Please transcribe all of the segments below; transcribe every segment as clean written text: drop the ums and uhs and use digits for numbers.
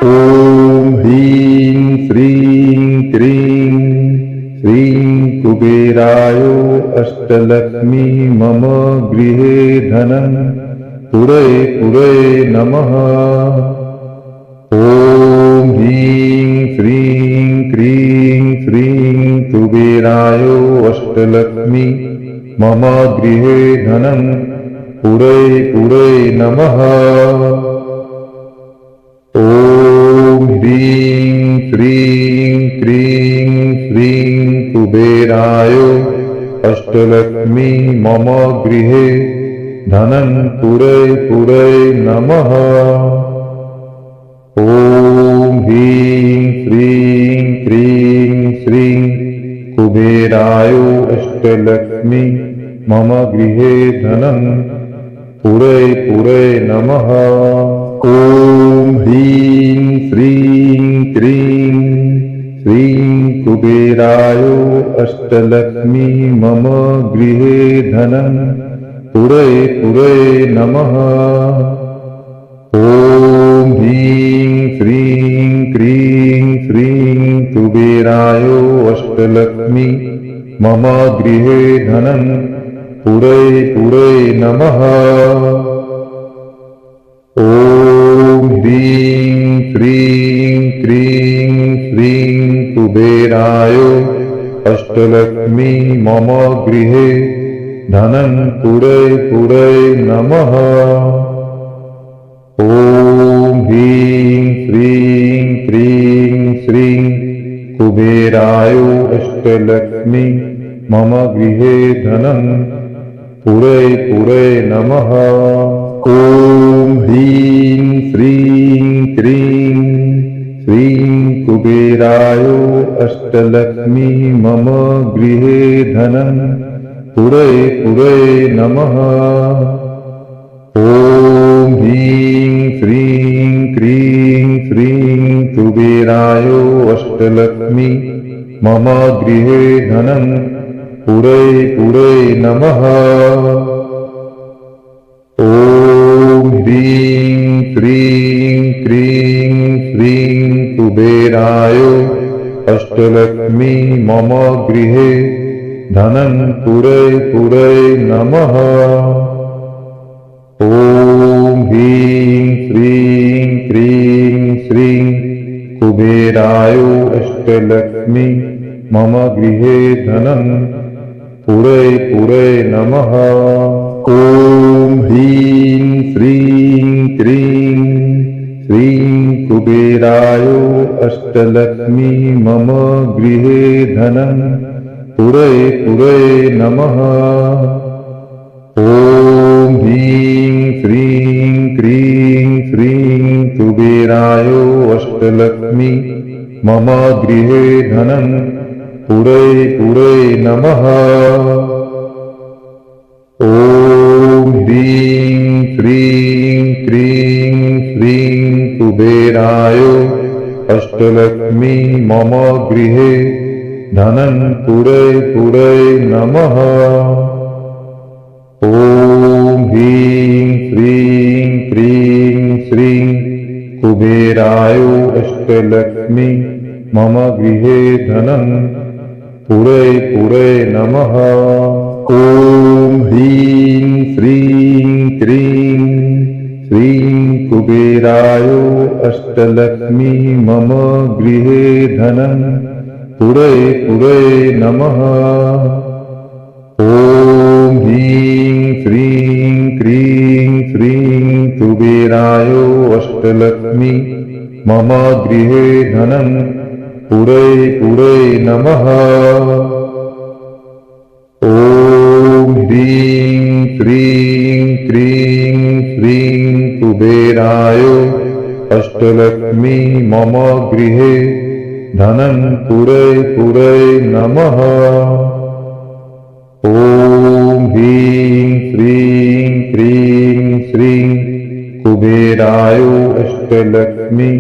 ॐ ह्रीं श्रीं क्रीं श्रीं कुबेराय अष्टलक्ष्मी मम गृहे धनं पुरय पुरय नमः। ॐ ह्रीं श्रीं क्रीं श्रीं कुबेराय अष्टलक्ष्मी मम गृहे धनं पुरय पुरय नमः। ॐ ह्रीं श्रीं क्रीं श्रीं कुबेराय अष्टलक्ष्मी मम गृहे धनं पुरय पुरय नमः। ॐ ह्रीं श्रीं क्रीं श्रीं कुबेराय अष्टलक्ष्मी मम गृहे धनं पुरय पुरय नमः। ॐ ह्रीं श्रीं क्रीं श्रीं कुबेराय अष्टलक्ष्मी मम गृहे धनं पुरय पुरय नमः। ॐ ह्रीं श्रीं क्रीं श्रीं कुबेराय अष्टलक्ष्मी मम गृहे धनं पुरय पुरय नमः। ॐ ह्रीं श्रीं क्रीं श्रीं कुबेराय अष्टलक्ष्मी मम गृहे धनं पुरय पुरय नमः। ॐ ह्रीं श्रीं क्रीं श्रीं कुबेराय अष्टलक्ष्मी मम गृहे धनं पुरय पुरय नमः। ॐ ह्रीं श्रीं क्रीं श्रीं कुबेराय अष्टलक्ष्मी मम गृहे धनं पुरय पुरय नमः। ॐ ह्रीं श्रीं क्रीं श्रीं कुबेराय अष्टलक्ष्मी मम गृहे धनं पुरय पुरय नमः। ॐ ह्रीं श्रीं क्रीं श्रीं कुबेराय अष्टलक्ष्मी मम गृहे धनं पुरय पुरय नमः। ॐ ह्रीं श्रीं क्रीं श्रीं कुबेराय अष्टलक्ष्मी मम गृहे धनं पुरय पुरय नमः। ॐ ह्रीं श्रीं क्रीं श्रीं कुबेराय अष्टलक्ष्मी मम गृहे धनं पुरय पुरय नमः। ॐ ह्रीं श्रीं क्रीं श्रीं कुबेराय अष्टलक्ष्मी मम गृहे धनं पुरय पुरय नमः। ॐ ह्रीं श्रीं क्रीं श्रीं कुबेराय अष्टलक्ष्मी मम गृहे धनं पुरय पुरय नमः। ॐ ह्रीं श्रीं क्रीं श्रीं कुबेराय अष्टलक्ष्मी मम गृहे धनं पुरय पुरय नमः। ॐ ह्रीं श्रीं क्रीं श्रीं कुबेराय अष्टलक्ष्मी मम गृहे धनं पुरय पुरय नमः। ॐ ह्रीं श्रीं क्रीं श्रीं कुबेराय अष्टलक्ष्मी मम गृहे धनं पुरय पुरय नमः। ॐ ह्रीं श्रीं क्रीं श्रीं कुबेराय अष्टलक्ष्मी मम गृहे धनं पुरय पुरय नमः। ॐ ह्रीं श्रीं क्रीं श्रीं कुबेराय अष्टलक्ष्मी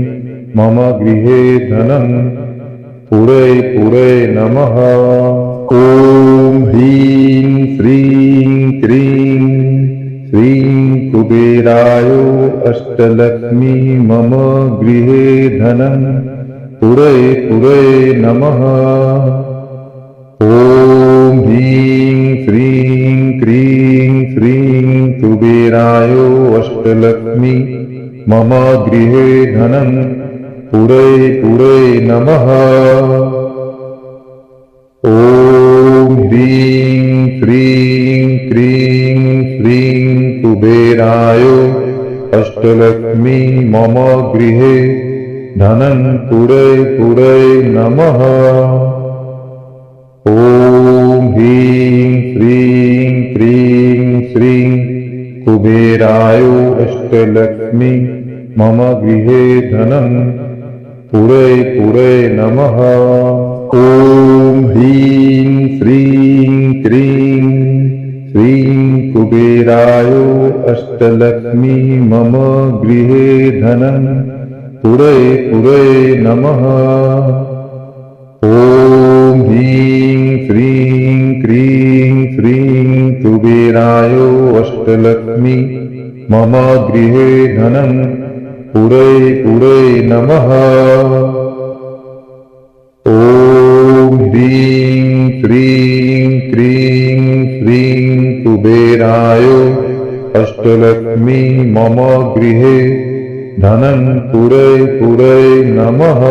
मम गृहे धनं पुरय पुरय नमः। ॐ ह्रीं श्रीं क्रीं श्रीं कुबेराय अष्टलक्ष्मी मम गृहे धनं पुरय पुरय नमः। ॐ ह्रीं श्रीं क्रीं श्रीं कुबेराय अष्टलक्ष्मी मम गृहे धनं पुरय पुरय नमः। ॐ ह्रीं श्रीं क्रीं श्रीं कुबेराय अष्टलक्ष्मी मम गृहे धनं पुरय पुरय नमः। ॐ ह्रीं श्रीं क्रीं श्रीं कुबेराय अष्टलक्ष्मी मम गृहे धनं पुरय पुरय नमः। ॐ ह्रीं श्रीं क्रीं श्रीं कुबेराय अष्टलक्ष्मी मम गृहे धनं पुरय पुरय नमः। ॐ ह्रीं श्रीं क्रीं श्रीं कुबेराय अष्टलक्ष्मी मम गृहे धनं पुरय पुरय नमः। ॐ ह्रीं श्रीं क्रीं श्रीं कुबेराय अष्टलक्ष्मी मम गृहे धनं पुरय पुरय नमः।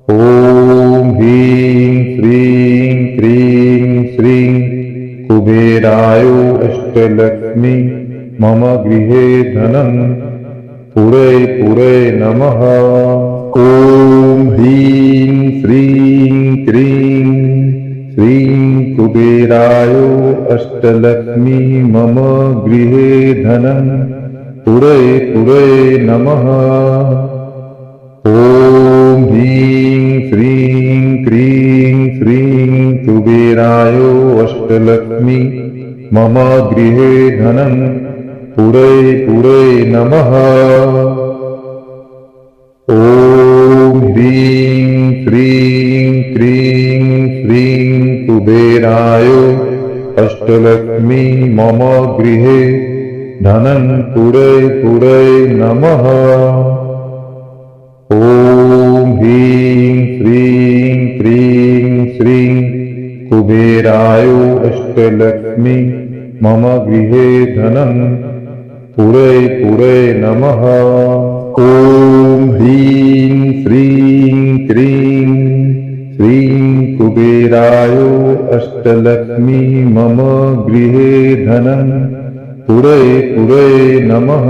ॐ ह्रीं श्रीं क्रीं श्रीं कुबेराय अष्टलक्ष्मी मम गृहे धनं पुरय पुरय नमः। ॐ ह्रीं श्रीं क्रीं श्रीं कुबेराय अष्टलक्ष्मी मम गृहे धनं पुरय पुरय नमः। ॐ ह्रीं श्रीं क्रीं श्रीं कुबेराय अष्टलक्ष्मी मम गृहे धनं पुरय पुरय नमः। ॐ ह्रीं श्रीं क्रीं श्रीं कुबेराय अष्टलक्ष्मी मम गृहे धनं पुरय पुरय नमः। ॐ ह्रीं श्रीं क्रीं श्रीं कुबेराय अष्टलक्ष्मी मम गृहे धनं पुरय पुरय नमः। ॐ ह्रीं श्रीं क्रीं श्रीं कुबेराय अष्टलक्ष्मी मम गृहे धनं पुरय पुरय नमः।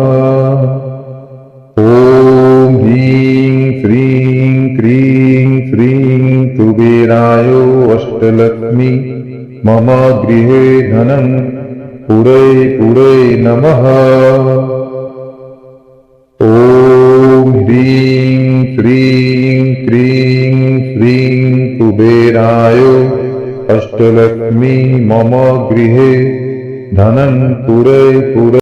ॐ ह्रीं श्रीं क्रीं श्रीं कुबेराय अष्टलक्ष्मी मम गृहे धनं पुरय पुरय नमः। ॐ ह्रीं श्रीं क्रीं श्रीं कुबेराय अष्टलक्ष्मी मम गृहे धनं पुरय पुरय